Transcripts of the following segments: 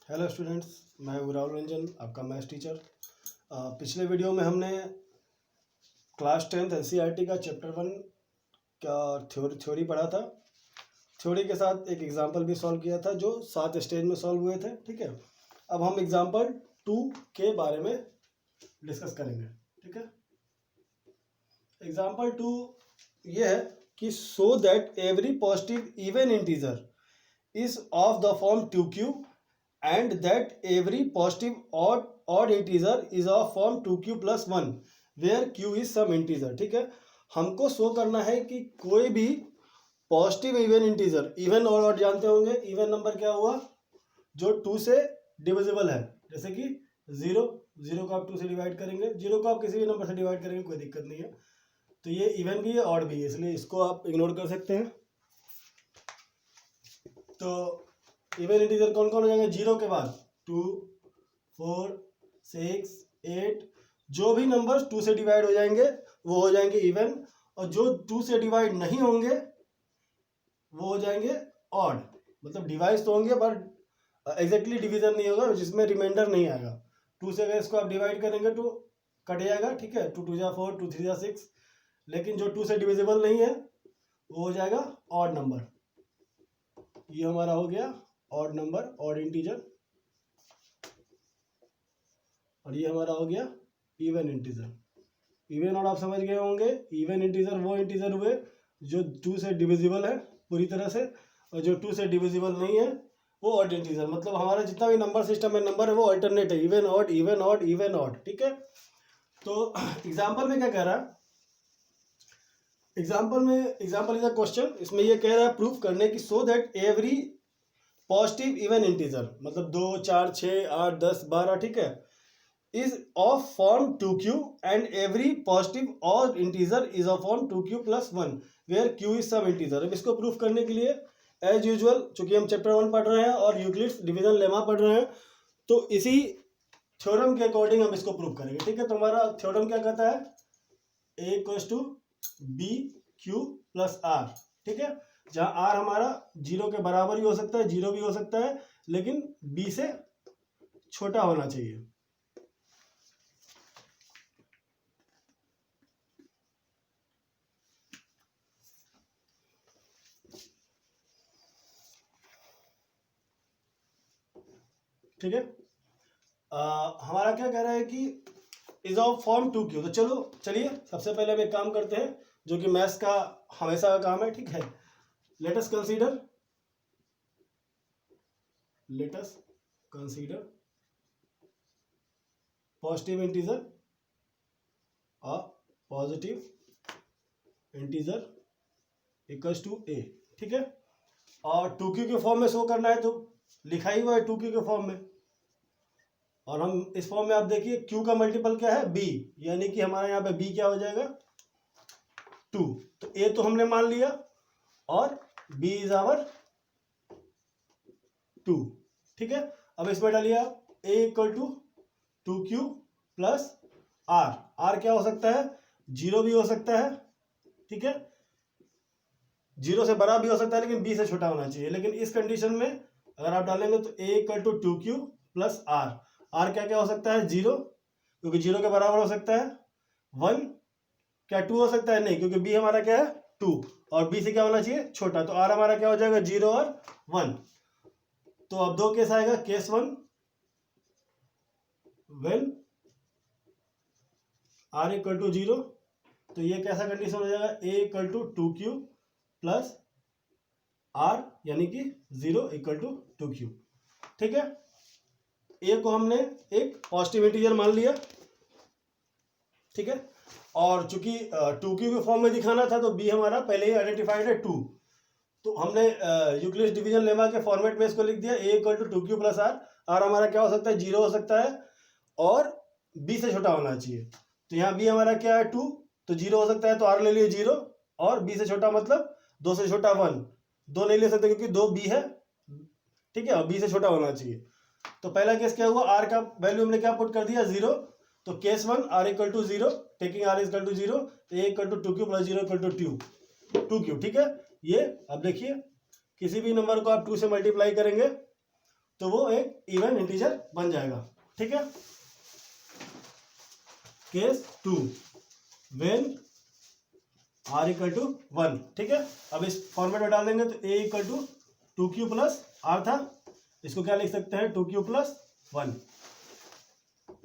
Hello students, मैं हूँ राहुल रंजन, आपका मैथ्स टीचर। पिछले वीडियो में हमने क्लास 10th एनसीईआरटी का चैप्टर 1 का थ्योरी पढ़ा था। थ्योरी के साथ एक एग्जांपल भी सॉल्व किया था जो 7 स्टेज में सॉल्व हुए थे। ठीक है, अब हम एग्जांपल 2 के बारे में डिस्कस करेंगे। ठीक है, एग्जांपल 2 ये है कि so that every positive even integer is of the form 2q and that every positive odd integer is of form 2q plus 1 where q is some integer। ठीक है, हमको शो करना है कि कोई भी पॉजिटिव इवन इंटीजर, इवन और odd जानते होंगे। इवन नंबर क्या हुआ जो 2 से डिविजिबल है, जैसे कि 0 को आप 2 से डिवाइड करेंगे, 0 को आप किसी भी नंबर से डिवाइड करेंगे, कोई दिक्कत नहीं है। तो ये इवन भी है ऑड भी है, इसलिए इसको आप इग्नोर कर सकते हैं। तो इवन इंटीजर कौन कौन हो जाएंगे? 0 के बाद 2, 4, 6, 8, जो भी नंबर्स 2 से डिवाइड हो जाएंगे वो हो जाएंगे इवन, और जो 2 से डिवाइड नहीं होंगे वो हो जाएंगे ऑड। मतलब डिवाइड तो होंगे पर एग्जैक्टली डिवीजन नहीं होगा, जिसमें रिमाइंडर नहीं आएगा। 2 से अगर इसको आप डिवाइड करेंगे तो कट जाएगा। ठीक है, 2 2 जा 4, 2 3 जा 6, लेकिन जो 2 से डिविजिबल नहीं है वो हो जाएगा ऑड नंबर। ये हमारा हो गया ऑड नंबर, ऑड इंटीजर, और ये हमारा हो गया इवन इंटीजर। इवन ऑड आप समझ गए होंगे। इवन इंटीजर वो इंटीजर हुए जो 2 से डिविजिबल है पूरी तरह से, और जो 2 से डिविजिबल नहीं है वो ऑड इंटीजर। मतलब हमारा जितना भी नंबर सिस्टम है, नंबर है वो अल्टरनेट है, even odd even odd even odd. ठीक है, तो एग्जाम्पल में क्या कह रहा है? Example is a question. इसमें ये कह रहा है प्रूफ करने की so that every positive even integer, मतलब 2, 4, 6, 8, 10, 12, ठीक है, is of form 2q and every positive odd integer is of form 2q plus 1 where q is some integer. अब इसको प्रूफ करने के लिए एज यूजुअल, चूंकि हम चैप्टर 1 पढ़ रहे हैं और यूक्लिड्स डिवीजन लेमा पढ़ रहे हैं, तो इसी थ्योरम के अकॉर्डिंग हम इसको प्रूफ करेंगे। ठीक है, तो हमारा थ्योरम क्या कहता है? a equals to b q plus r. ठीक है, जहां आर हमारा 0 के बराबर भी हो सकता है, 0 भी हो सकता है, लेकिन b से छोटा होना चाहिए। ठीक है, हमारा क्या कह रहा है कि इज ऑफ फॉर्म 2q। तो चलिए सबसे पहले हम एक काम करते हैं जो कि मैथ्स का हमेशा का काम है। ठीक है, let us consider positive integer और positive integer equals to a। ठीक है, और 2q के फॉर्म में शो करना है तो लिखा ही हुआ है 2q के फॉर्म में, और हम इस फॉर्म में आप देखिए q का मल्टीपल क्या है? b, यानी कि हमारा यहाँ पे b क्या हो जाएगा? 2। तो a तो हमने मान लिया और b इज आवर 2। ठीक है, अब इसमें डालिए आप a equal to 2q plus r। r क्या हो सकता है? 0 भी हो सकता है, ठीक है, 0 से बड़ा भी हो सकता है, लेकिन b से छोटा होना चाहिए। लेकिन इस कंडीशन में अगर आप डालेंगे तो a equal to 2q plus r। r क्या क्या हो सकता है? 0, क्योंकि 0 के बराबर हो सकता है। 1 क्या 2 हो सकता है? नहीं, क्योंकि b हमारा क्या है? 2, और b से क्या होना चाहिए? छोटा। तो r हमारा क्या हो जाएगा? 0 और 1। तो अब 2 केस आएगा। Case 1 when r equal to 0, तो ये कैसा कंडीशन हो जाएगा? a equal to 2q plus r, यानी कि 0 इक्वल टू 2q। ठीक है, a को हमने एक पॉजिटिव इंटीजर मान लिया। ठीक है, और चूंकि 2q के फॉर्म में दिखाना था तो b हमारा पहले ही आइडेंटिफाइड है 2, तो हमने यूक्लिड्स डिवीजन लेमा के फॉर्मेट में इसको लिख दिया a equal to 2q plus r। r हमारा क्या हो सकता है? 0 हो सकता है और b से छोटा होना चाहिए। तो यहाँ b हमारा क्या है? 2, तो 0 हो सकता है, तो r ले लिए 0, और b से छोटा मतलब 2 से छोटा 1। 2 नहीं ले सकते क्योंकि 2b है, ठीक है, और b से छोटा होना चाहिए। तो पहला केस क्या हुआ? r का वैल्यू हमने क्या पुट कर दिया? 0। तो case 1 r equal to 0, taking r equal to 0, तो a equal to 2q plus 0 equal to 2q। ठीक है, ये अब देखिए किसी भी नंबर को आप 2 से मल्टीप्लाई करेंगे तो वो एक इवन इंटीजर बन जाएगा। ठीक है, case 2 when r equal to 1। ठीक है, अब इस फॉर्मेट में डाल देंगे तो a equal to 2q plus r था, इसको क्या लिख सकते हैं 2q प्लस 1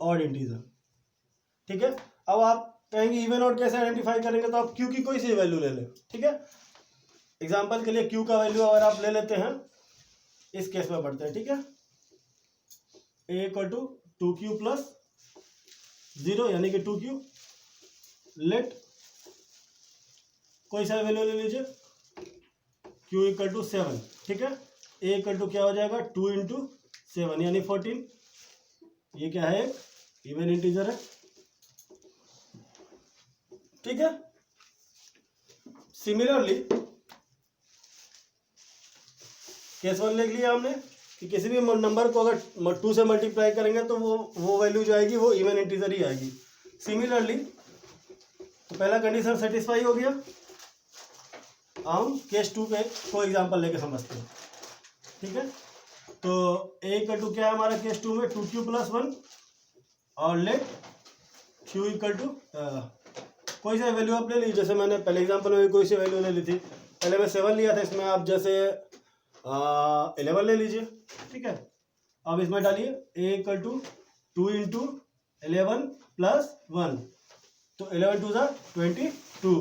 ऑड इंटीजर। ठीक है, अब आप कहेंगे इवन ऑड कैसे आइडेंटिफाई करेंगे, तो आप q की कोई सी वैल्यू ले लें। ठीक है, एग्जांपल के लिए q का वैल्यू अगर आप ले लेते हैं, इस केस में पढ़ते हैं। ठीक है, a equal to 2q plus 0 यानी कि 2q, लेट कोई सा वैल्यू ले लीजिए, q इक्वल टू 7। ठीक है, a इक्वल टू क्या हो जाएगा 2 इंटू 7 यानी 14। ये क्या है, एक इवन इंटीजर है। ठीक है, सिमिलरली केस 1 लिख लिया हमने कि किसी भी नंबर को अगर 2 से मल्टीप्लाई करेंगे तो वो वैल्यू जो आएगी वो इवन इंटीजर ही आएगी। सिमिलरली तो पहला कंडीशन सेटिस्फाई हो गया। हम केस 2 पे कोई एग्जांपल लेके समझते हैं। ठीक है, तो a इक्वल टू क्या है हमारा केस 2 में 2q प्लस 1 और लेट q इक्वल टू कोई सा वैल्यू आप ले लीजिए। जैसे मैंने पहले एग्जांपल में कोई सी वैल्यू ले ली थी, पहले मैं 7 लिया था, इसमें आप जैसे 11 ले लीजिए। ठीक है, अब इसमें डालिए a equal to 2 into 11 plus 1, तो 11 टू ज़ा 22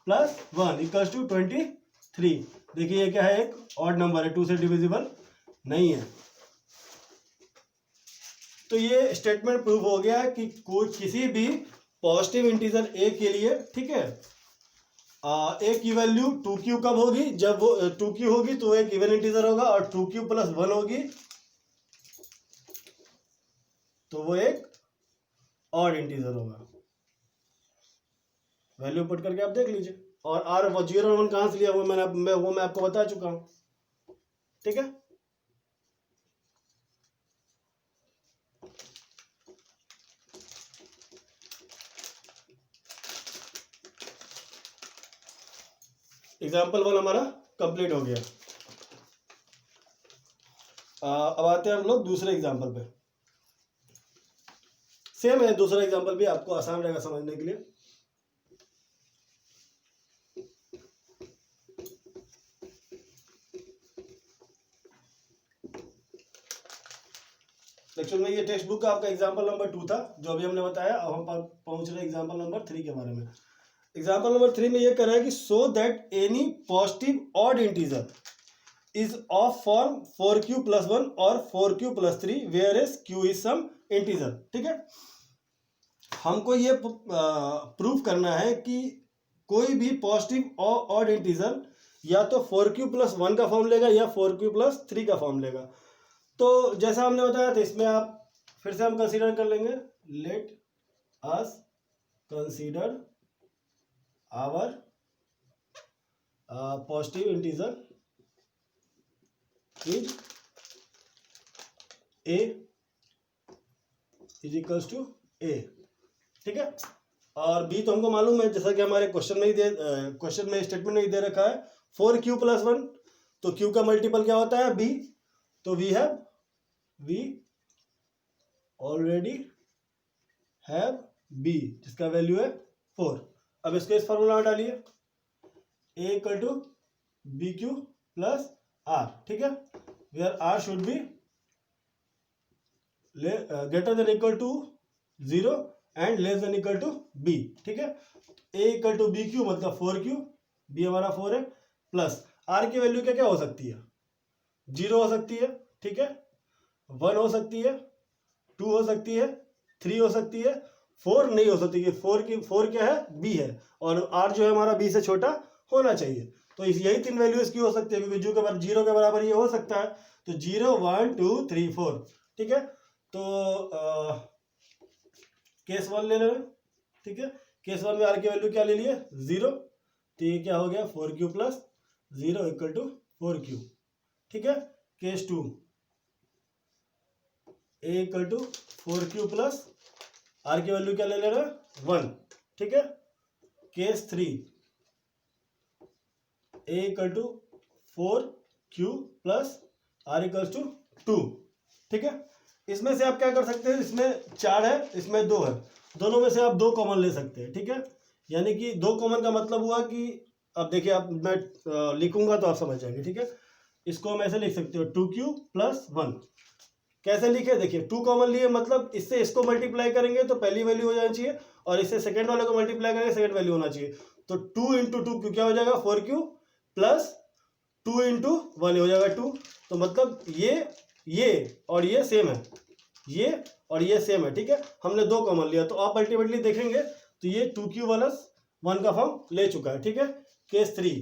प्लस 1 इक्वल्स टू 23। देखिए ये क्या है, एक ऑड नंबर है, 2 से डिविजिबल नहीं है। तो ये स्टेटमेंट प्रूव हो गया कि कोई किसी भी पॉजिटिव इंटीजर a के लिए, ठीक है, a की वैल्यू 2q कब होगी, जब वो 2q होगी तो एक इवन इंटीजर होगा, और 2q प्लस 1 होगी तो वो एक ऑड इंटीजर होगा। वैल्यू पुट करके आप देख लीजिए। और r वो 0 और 1 कहाँ से लिया वो मैं आपको बता चुका हूं। ठीक है, एग्जाम्पल 1 हमारा कंप्लीट हो गया। अब आते हैं हम लोग दूसरे एग्जाम्पल पे। सेम है, दूसरा एग्जाम्पल भी आपको आसान रहेगा समझने के लिए। एक्चुअल में ये टेक्स्ट बुक का आपका एग्जाम्पल नंबर 2 था जो अभी हमने बताया। अब हम पहुंच रहे हैं एग्जाम्पल नंबर 3 के बारे में। एग्जाम्पल नंबर 3 में ये कह रहा है कि so that any positive odd integer is of form 4q plus 1 और 4q plus 3 where as q is some integer. ठीक है, हमको ये प्रूफ करना है कि कोई भी पॉजिटिव ऑड इंटीजर या तो 4q प्लस 1 का फॉर्म लेगा या 4q प्लस 3 का फॉर्म लेगा। तो जैसा हमने बताया था, इसमें आप फिर से हम कंसीडर कर लेंगे, let us consider our positive integer is a is equals to a। ठीक है, और b तो हमको मालूम है, जैसा कि हमारे क्वेश्चन में स्टेटमेंट में ही दे रखा है 4q प्लस 1, तो q का मल्टीपल क्या होता है b, तो we ऑलरेडी हैव b जिसका वैल्यू है 4। अब इसको इस फॉर्मूला में डालिए, a equal to b q plus r। ठीक है, where r should be greater than equal to 0 and less than equal to b। ठीक है, a equal to b q मतलब 4q, b हमारा 4 है, प्लस r की वैल्यू क्या क्या हो सकती है, 0 हो सकती है, ठीक है, 1 हो सकती है, 2 हो सकती है, 3 हो सकती है, 4 नहीं हो सकती। 4 क्या है, b है, और r जो है हमारा b से छोटा होना चाहिए। तो यही 3 वैल्यू इसकी हो सकती है, क्योंकि जो के बराबर 0 के बराबर ये हो सकता है। तो 0 1 2 3 4। ठीक है, तो केस 1 ले लेना। ठीक है, केस 1 में r की वैल्यू क्या ले लिए 0, तो ये क्या हो गया 4q plus 0 equal to 4q। ठीक है, case 2 a equal to 4q plus r की वैल्यू क्या ले लेना 1। ठीक है, case 3 a equal to 4q plus r equal to 2। ठीक है। इसमें से आप क्या कर सकते हैं, इसमें 4 है, इसमें 2 है, दोनों में से आप 2 कॉमन ले सकते हैं। ठीक है, यानी कि 2 कॉमन का मतलब हुआ कि अब देखिए, आप मैं लिखूंगा तो आप समझ जाएंगे। ठीक है, इसको हम ऐसे लिख सकते हो 2q + 1। कैसे लिखे, देखिए 2 कॉमन लिए मतलब इससे इसको मल्टीप्लाई करेंगे तो पहली वैल्यू हो जानी चाहिए, और इससे सेकंड वाले को मल्टीप्लाई करेंगे सेकंड वैल्यू होना चाहिए। तो 2 × 2 क्या हो जाएगा, 4q + 2 × 1 हो जाएगा 2। तो मतलब ये और ये सेम है, ये और ये सेम है। ठीक है, हमने 2 कॉमन लिया, तो आप अल्टीमेटली देखेंगे तो ये 2q + 1 का फॉर्म ले चुका है। ठीक है, केस 3,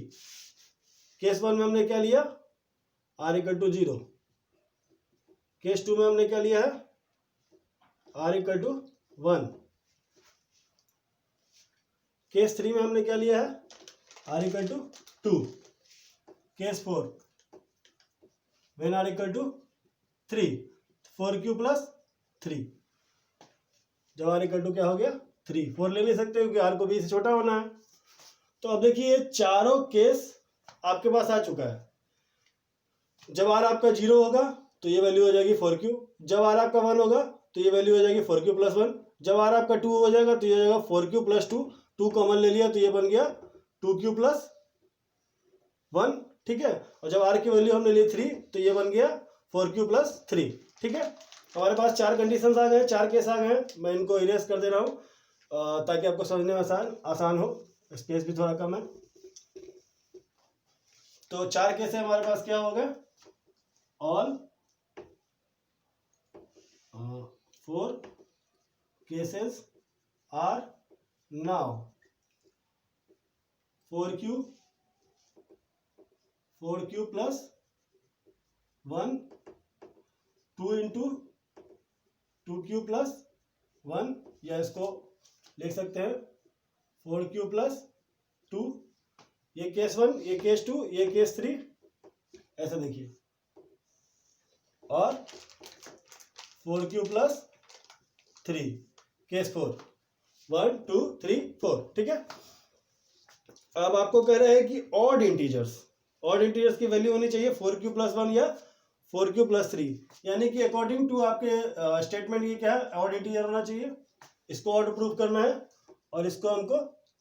केस 1 में हमने क्या लिया, r = 0। केस 2 में हमने क्या लिया है, r = 1। केस 3 में हमने क्या लिया है, r = 2। Case 4 when r = 3, 4q + 3। जब r = क्या हो गया, 3, 4 ले नहीं सकते क्योंकि r को b से छोटा होना है। तो अब देखिए ये चारों केस आपके पास आ चुका है। जब r आपका 0 होगा तो ये वैल्यू हो जाएगी 4q, जब r आपका 1 होगा तो ये वैल्यू हो जाएगी 4q + 1, जब r आपका 2 हो जाएगा तो ये हो जाएगा 4q + 2, 2 कॉमन ले लिया तो ये बन गया 2q + 1। ठीक है, और जब r की वैल्यू हमने ली 3 तो ये बन गया 4q + 3। ठीक है, हमारे पास 4 कंडीशंस आ गए, 4 केस आ गए। मैं इनको इरेज कर दे रहा हूँ ताकि आपको समझने में आसान हो, स्पेस भी थोड़ा कम है। तो 4 केस है हमारे पास, क्या हो गए, all 4 cases are now 4q + 1, 2 × 2q + 1, या इसको लिख सकते हैं 4q + 2। ये केस 1, ये केस 2, ये केस 3, ऐसा देखिए, और 4q + 3 केस 4, 1 2 3 4। ठीक है, अब आपको कह रहे हैं कि ऑड इंटीजर्स की वैल्यू होनी चाहिए 4q + 1 या 4q + 3, यानी कि अकॉर्डिंग टू आपके स्टेटमेंट ये क्या है, ऑड इंटीजर होना चाहिए। इसको ऑड प्रूफ करना है और इसको हमको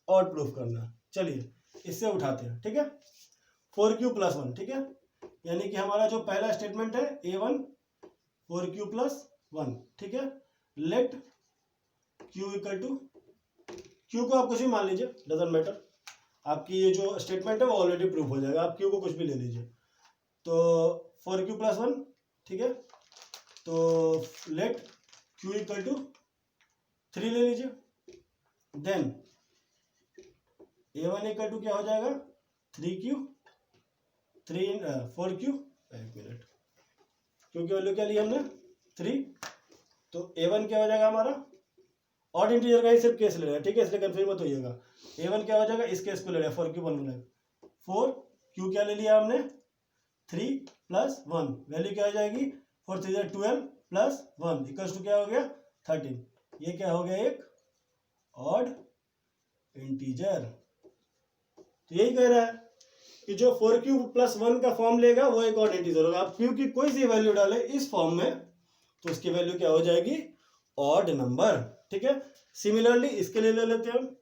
ऑड प्रूफ करना है। चलिए इससे उठाते हैं। ठीक है, 4q + 1। ठीक है, यानी कि हमारा जो पहला स्टेटमेंट है A1 4q + 1। ठीक है, लेट q = q को आप कुछ भी मान लीजिए, डजंट मैटर, आपकी ये जो स्टेटमेंट है वो ऑलरेडी प्रूफ हो जाएगा, आप q को कुछ भी ले लीजिए। तो 4q + 1। ठीक है, तो लेट q = 3 ले लीजिए, देन A1 = क्या हो जाएगा, 4q, एक मिनट, क्योंकि वैल्यू क्या ली हमने 3, तो A1 क्या हो जाएगा हमारा, ऑड इंटीजर का ही सिर्फ केस ले रहा है। ठीक है, इसलिए कंफ्यूज मत होइएगा। A1 क्या हो जाएगा, इस केस को ले रहा है, 4q बन रहा है, 4q क्या ले लिया हमने, 3 + 1, वैल्यू क्या हो जाएगी, 4 3 12 + 1 = क्या हो गया, 13। ये क्या हो गया, एक ऑड इंटीजर। तो यही कह रहा है कि जो 4q + 1 का फॉर्म लेगा वो एक ऑड इंटीजर होगा। आप q की कोई सी वैल्यू डाले इस फॉर्म में तो उसकी वैल्यू क्या हो जाएगी, ऑड नंबर। ठीक है, सिमिलरली इसके लिए ले लेते हैं हम,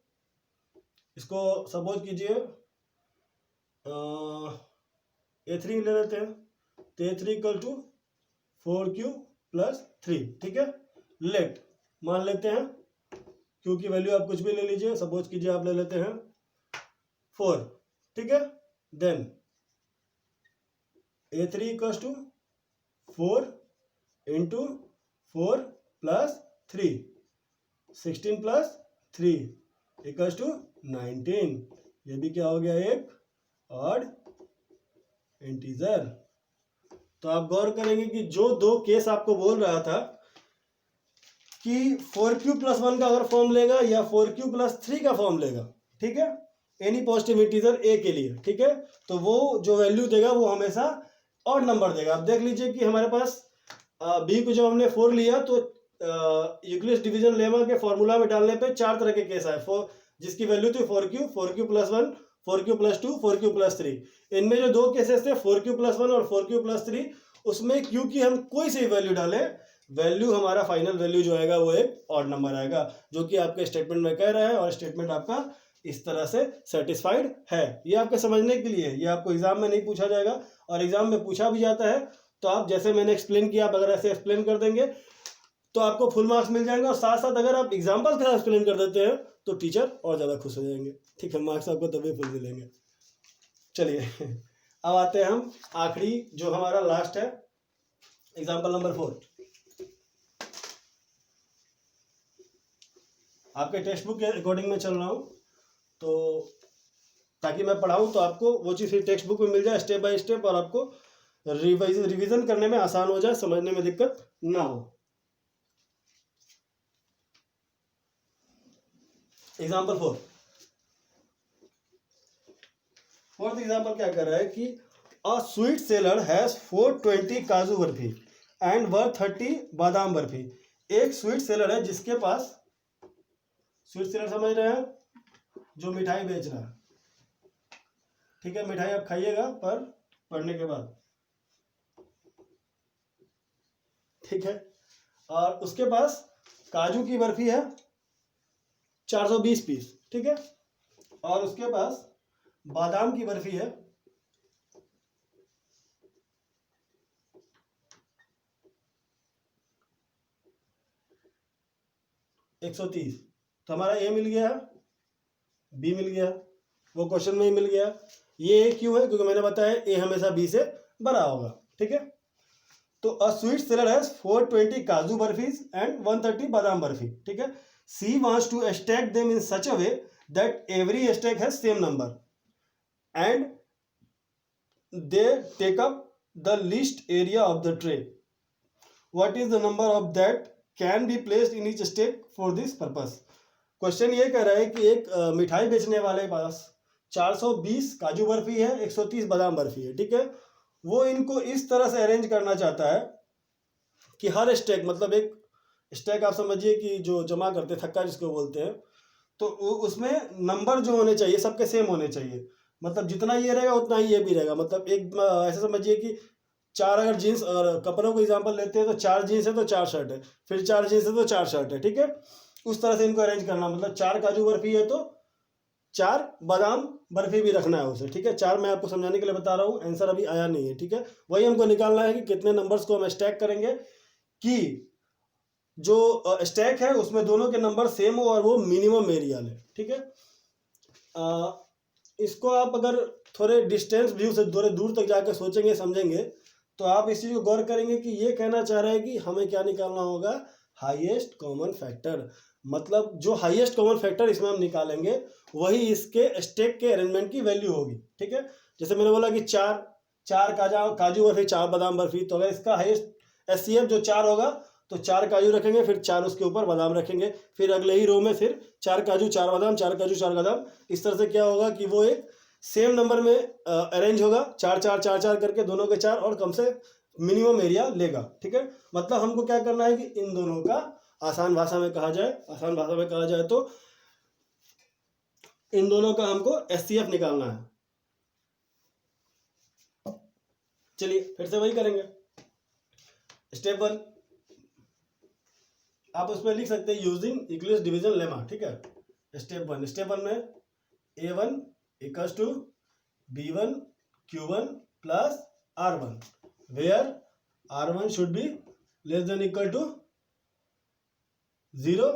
इसको सपोज कीजिए A3 ले लेते हैं, तो A3 = 4q + 3। ठीक है, लेट मान लेते हैं q की वैल्यू आप कुछ भी ले लीजिए, सपोज कीजिए आप ले लेते हैं 4। ठीक है, देन A3 = 4 × 4 + 3, 16 + 3 = 19। ये भी क्या हो गया, एक ऑड इंटीजर। तो आप गौर करेंगे कि जो 2 केस आपको बोल रहा था कि 4q + 1 का अगर फॉर्म लेगा या 4q + 3 का फॉर्म लेगा, ठीक है, एनी पॉजिटिव इंटीजर ए के लिए, ठीक है, तो वो जो वैल्यू देगा वो हमेशा ऑड नंबर देगा। अब देख लीजिए कि हमारे पास बी को जब हमने 4 लिया तो यूक्लिड्स डिवीजन लेमा के फॉर्मूला में डालने पे 4 तरह के केस आए, जिसकी वैल्यू थी 4q, 4q + 1, 4q + 2, 4q + 3। इनमें जो 2 केसेस थे 4q + 1 और 4q + 3, उसमें क्यू की हम कोई सी वैल्यू डालें, वैल्यू हमारा फाइनल वैल्यू जो आएगा वो एक ऑड नंबर आएगा, जो कि आपके स्टेटमेंट में कह रहा है, और स्टेटमेंट आपका इस तरह से सेटिस्फाइड है। ये आपके समझने के लिए, ये आपको एग्जाम में नहीं पूछा जाएगा, और एग्जाम में पूछा भी जाता है तो आप जैसे मैंने एक्सप्लेन किया, आप अगर ऐसे एक्सप्लेन कर देंगे तो आपको फुल मार्क्स मिल जाएंगे, और साथ साथ अगर आप एग्जाम्पल के साथ एक्सप्लेन कर देते हैं तो टीचर और ज़्यादा खुश हो जाएंगे। ठीक है, मार्क्स आपको तभी फुल मिलेंगे। चलिए अब आते हैं हम आखिरी जो हमारा लास्ट है, एग्जाम्पल नंबर 4। आपके टेक्स्ट बुक के अकॉर्डिंग में चल रहा हूँ, तो ताकि मैं पढ़ाऊँ तो आपको वो चीज़ फिर टेक्स्ट बुक में मिल जाए स्टेप बाय स्टेप, और आपको रिवीजन करने में आसान हो जाए, समझने में दिक्कत ना हो। एग्जाम्पल 4, फोर्थ एग्जाम्पल क्या कर रहा है कि अ स्वीट सेलर हैज 420 काजू बर्फी एंड 130 बादाम बर्फी। एक स्वीट सेलर है जिसके पास, स्वीट सेलर समझ रहे हैं, जो मिठाई बेच रहा है। ठीक है, मिठाई आप खाइएगा पर पढ़ने के बाद, ठीक है। और उसके पास काजू की बर्फी है 420 पीस, ठीक है, और उसके पास बादाम की बर्फी है 130। तो हमारा ए मिल गया, बी मिल गया, वो क्वेश्चन में ही मिल गया। ये क्यों है? क्योंकि मैंने बताया ए हमेशा बी से बड़ा होगा। ठीक है, तो अ स्वीट सेलर हैज 420 काजू बर्फीज एंड 130 बादाम बर्फी। ठीक है, she wants to stack them in such a way that every stack has same number and they take up the least area of the tray. What is the number of that can be placed in each stack for this purpose. Question ये कह रहा है कि एक मिठाई बेचने वाले पास 420 काजू बर्फी है, 130 बादाम बर्फी है। ठीक है, वो इनको इस तरह से अरेंज करना चाहता है कि हर स्टैक, मतलब एक स्टैक आप समझिए कि जो जमा करते थक्का जिसको बोलते हैं, तो उसमें नंबर जो होने चाहिए सबके सेम होने चाहिए। मतलब जितना ये रहेगा उतना ही ये भी रहेगा। मतलब एक ऐसा समझिए कि 4 अगर जीन्स और कपड़ों को एग्जांपल लेते हैं तो 4 जीन्स है तो 4 शर्ट है, फिर 4 जीन्स है तो 4 शर्ट है। ठीक है, उस तरह से इनको अरेंज करना। मतलब 4 काजू बर्फी है तो 4 बादाम बर्फी भी रखना है उसे। ठीक है, 4 मैं आपको समझाने के लिए बता रहा हूँ, आंसर अभी आया नहीं है। ठीक है, वही हमको निकालना है कि कितने नंबर्स को हम स्टैक करेंगे कि जो स्टैक है उसमें दोनों के नंबर सेम हो और वो मिनिमम एरिया ले। ठीक है, इसको आप अगर थोड़े डिस्टेंस व्यू से थोड़े दूर तक जाकर सोचेंगे समझेंगे तो आप इस चीज़ को गौर करेंगे कि ये कहना चाह रहा है कि हमें क्या निकालना होगा, हाईएस्ट कॉमन फैक्टर। मतलब जो हाईएस्ट कॉमन फैक्टर इसमें हम निकालेंगे वही इसके स्टैक के अरेंजमेंट की वैल्यू होगी। ठीक है, जैसे मैंने बोला कि 4 काजू बर्फी 4 बादाम बर्फी, तो अगर इसका हाईएस्ट एचसीएफ जो 4 होगा तो 4 काजू रखेंगे, फिर 4 उसके ऊपर बादाम रखेंगे, फिर अगले ही रो में फिर 4 काजू 4 बादाम, 4 काजू 4 बादाम। इस तरह से क्या होगा कि वो एक सेम नंबर में अरेंज होगा, 4 4 4 4 करके दोनों के 4, और कम से मिनिमम एरिया लेगा। ठीक है, मतलब हमको क्या करना है कि इन दोनों का आसान भाषा में कहा जाए तो इन दोनों का हमको एचसीएफ निकालना है। चलिए फिर से वही करेंगे। स्टेप 1 आप उसमें लिख सकते हैं यूजिंग यूक्लिड्स डिवीजन लेमा। ठीक है, स्टेप 1 में A1 equals to B1 Q1 plus R1 where R1 should be less than equal to 0,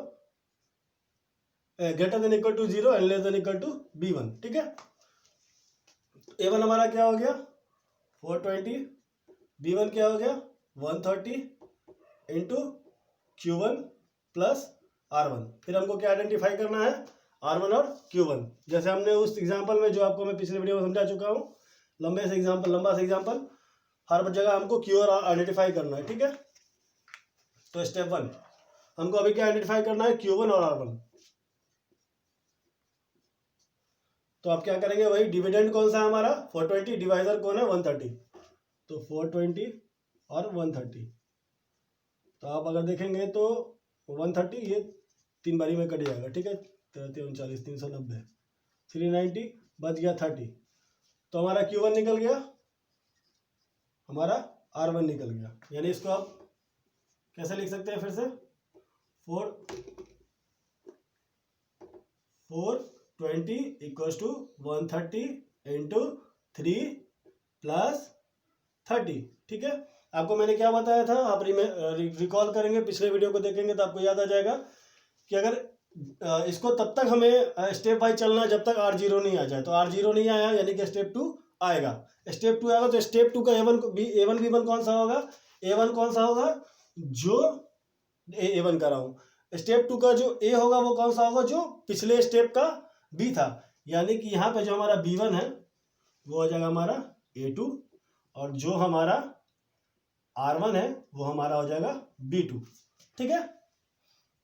greater than equal to 0 and less than equal to B1। ठीक है, A1 हमारा क्या हो गया 420, B1 क्या हो गया 130 इंटू Q1 प्लस R1। फिर हमको क्या आइडेंटिफाई करना है, R1 और Q1। जैसे हमने उस एग्जांपल में जो आपको मैं पिछले वीडियो में समझा चुका हूँ, लंबा सा एग्जांपल, हर जगह हमको Q और R आइडेंटिफाई करना है। ठीक है, तो स्टेप 1 हमको अभी क्या आइडेंटिफाई करना है, Q1 और R1। तो आप क्या करेंगे, वही डिविडेंड कौन सा है हमारा 420, डिवाइजर कौन है 130, तो 420 और 130। तो आप अगर देखेंगे तो 130 ये 3 बारी में कट जाएगा। ठीक है, 39 390 390 बच गया 30, तो हमारा Q1 निकल गया, हमारा R1 निकल गया। यानी इसको आप कैसे लिख सकते हैं फिर से, 420 इक्वल्स टू 130 इंटू 3 प्लस 30। ठीक है, आपको मैंने क्या बताया था, आप रिकॉल करेंगे, पिछले वीडियो को देखेंगे तो आपको याद आ जाएगा कि अगर इसको तब तक हमें स्टेप वाइज चलना है जब तक R0 नहीं आ जाए। तो R0 नहीं आया यानी कि स्टेप 2 आएगा। स्टेप 2 आएगा तो स्टेप 2 का A1 B1 कौन सा होगा, A1 कौन सा होगा, जो A1 कर रहा हूँ, स्टेप 2 का जो A होगा वो कौन सा होगा, जो पिछले स्टेप का B था। यानी कि यहाँ पे जो हमारा B1 है वो हो जाएगा हमारा A2, और जो हमारा R1 है वो हमारा हो जाएगा B2। ठीक है,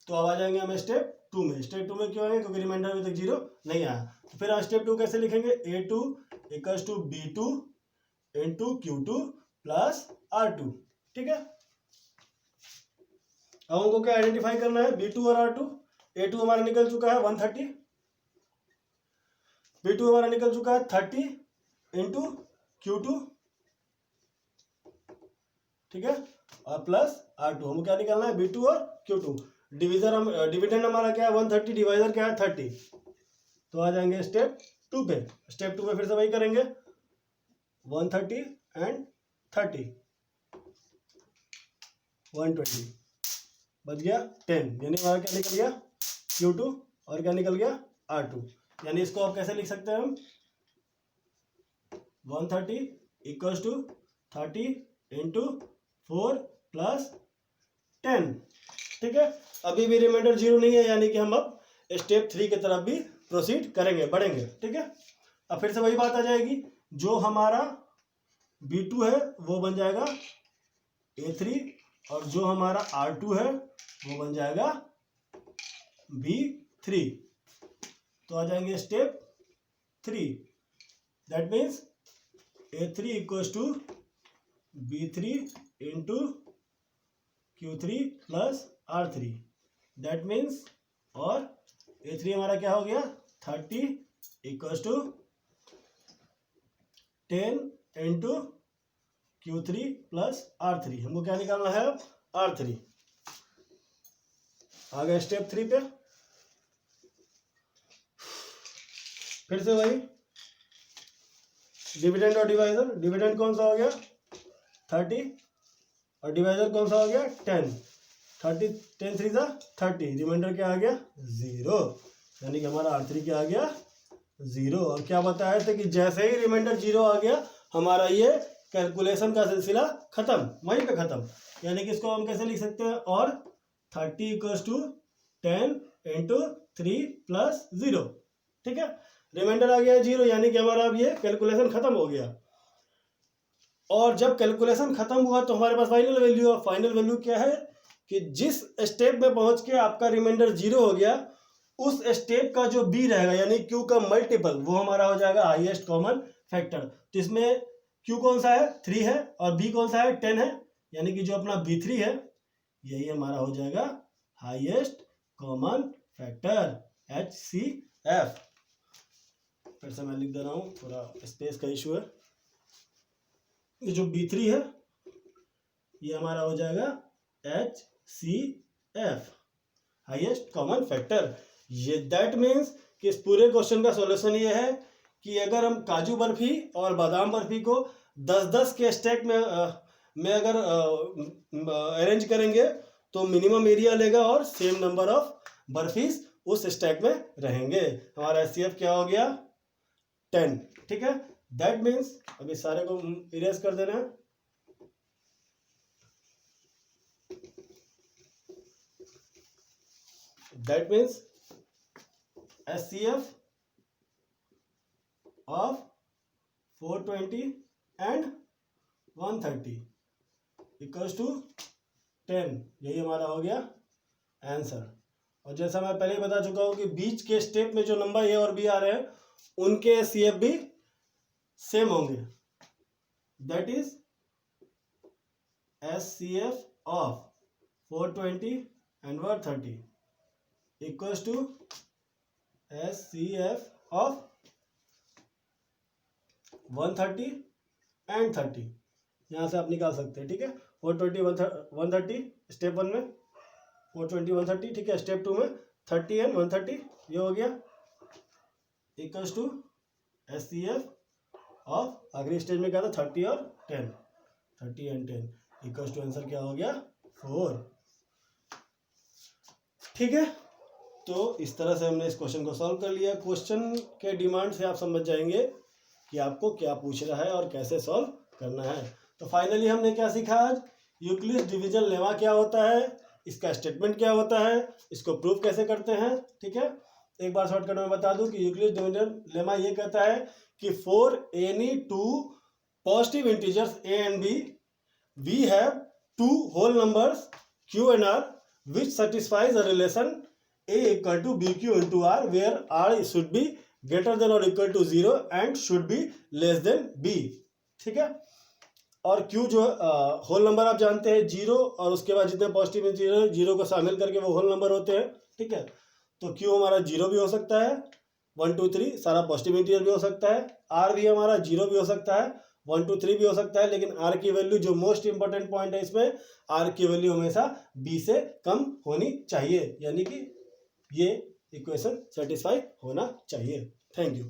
तो अब आ जाएंगे हम स्टेप 2 में। स्टेप 2 में क्यों आएंगे, क्योंकि रिमाइंडर अभी तक 0 नहीं आया। तो फिर हम स्टेप 2 कैसे लिखेंगे, A2 equals to B2 into Q2 plus R2। ठीक है, अब हमको क्या आइडेंटिफाई करना है, B2 और R2। A2 हमारा निकल चुका है 130, B2 हमारा निकल चुका है 30 इंटू Q2। ठीक है, और प्लस R2। हमको क्या निकालना है, B2 और Q2। डिविडेंड हमारा क्या है 130, डिवाइजर क्या है 30। तो आ जाएंगे स्टेप 2 पे। स्टेप 2 पे फिर से वही करेंगे, 130 एंड 30, 120 बच गया 10। यानी हमारा क्या निकल गया, Q2 और क्या निकल गया R2। यानी इसको आप कैसे लिख सकते हैं हम, 130 इक्वल्स टू 30 इंटू 4 प्लस 10। ठीक है, अभी भी रिमाइंडर 0 नहीं है, यानी कि हम अब स्टेप 3 की तरफ भी प्रोसीड करेंगे, बढ़ेंगे। ठीक है, अब फिर से वही बात आ जाएगी, जो हमारा B2 है वो बन जाएगा A3, और जो हमारा R2 है वो बन जाएगा B3। तो आ जाएंगे step 3, that means A3 equals to B3 into Q3 plus R3, that means, और A3 हमारा क्या हो गया 30 equals to 10 into Q3 plus R3। हमको क्या निकालना है अब, R3। आ गए स्टेप 3 पे। फिर से वही डिविडेंड और डिवाइजर। डिविडेंड कौन सा हो गया 30, और डिवाइजर कौन सा हो गया 10। 30 10 3 30, रिमाइंडर क्या आ गया 0। यानी कि हमारा R3 क्या आ गया 0। और क्या बताया था कि जैसे ही रिमाइंडर 0 आ गया हमारा ये कैलकुलेशन का सिलसिला खत्म, वहीं पे खत्म। यानी कि इसको हम कैसे लिख सकते हैं, और 30 इक्वल्स टू 10 इंटू 3 प्लस 0। ठीक है, रिमाइंडर आ गया 0, यानी कि हमारा अब ये कैलकुलेशन खत्म हो गया। और जब कैलकुलेशन खत्म हुआ तो हमारे पास फाइनल वैल्यू है। फाइनल वैल्यू क्या है कि जिस स्टेप में पहुंच के आपका रिमाइंडर 0 हो गया, उस स्टेप का जो B रहेगा यानी Q का मल्टीपल, वो हमारा हो जाएगा हाईएस्ट कॉमन फैक्टर। तो इसमें Q कौन सा है 3 है, और B कौन सा है 10 है, यानी कि जो अपना B3 है यही हमारा हो जाएगा हाईएस्ट कॉमन फैक्टर HCF। फिर से मैं लिख दे रहा हूं, थोड़ा स्पेस का इशू है। ये जो B3 है ये हमारा हो जाएगा HCF, हाईएस्ट कॉमन फैक्टर। ये दैट मीन्स कि इस पूरे क्वेश्चन का सॉल्यूशन ये है कि अगर हम काजू बर्फी और बादाम बर्फी को 10-10 के स्टैक में अगर अरेंज करेंगे तो मिनिमम एरिया लेगा और सेम नंबर ऑफ बर्फीज उस स्टैक में रहेंगे। हमारा HCF क्या हो गया 10। ठीक है, दैट मीन्स अभी सारे को इरेज कर देना है। That means HCF of 420 and 130 equals to 10। यही हमारा हो गया आंसर। और जैसा मैं पहले ही बता चुका हूं कि बीच के स्टेप में जो नंबर A और B आ रहे हैं उनके HCF भी सेम होंगे। That is HCF of 420 and 130 equals to HCF of 130 and 30। यहाँ से आप निकाल सकते हैं, ठीक है। 420 130 स्टेप 1 में, 420 130, ठीक है। स्टेप 2 में 30 एंड 130, ये हो गया इक्वल्स टू SCF ऑफ, अगले स्टेज में क्या था 30 और 10, 30 एंड 10 इक्वल्स टू आंसर क्या हो गया 4, ठीक है। तो इस तरह से हमने इस क्वेश्चन को सॉल्व कर लिया। क्वेश्चन के डिमांड से आप समझ जाएंगे कि आपको क्या पूछ रहा है और कैसे सॉल्व करना है। तो फाइनली हमने क्या सीखा आज, यूक्लिड्स डिवीजन लेमा क्या होता है, इसका स्टेटमेंट क्या होता है, इसको प्रूव कैसे करते हैं, ठीक है। एक बार शॉर्टकट में बता दूं कि यूक्लिड्स डिवीजन लेमा ये कहता है कि for any two positive integers a and b we have two whole numbers q and r which satisfies a relation a equal to bq into r where r should be greater than or equal to 0 and should be less than b, ठीक है। और q जो whole number आप जानते हैं 0 और उसके बाद जितने पॉजिटिव इंटीजर 0 को शामिल करके वो होल नंबर होते हैं, ठीक है। तो q हमारा 0 भी हो सकता है, 1 2 3 सारा पॉजिटिव इंटीजर भी हो सकता है, r भी हमारा 0 भी हो सकता है, 1 2 3 भी हो सकता है, लेकिन r की वैल्यू जो मोस्ट इंपॉर्टेंट पॉइंट है इसमें, r की वैल्यू हमेशा b से कम होनी चाहिए, यानी कि ये इक्वेशन सेटिस्फाई होना चाहिए। Thank you.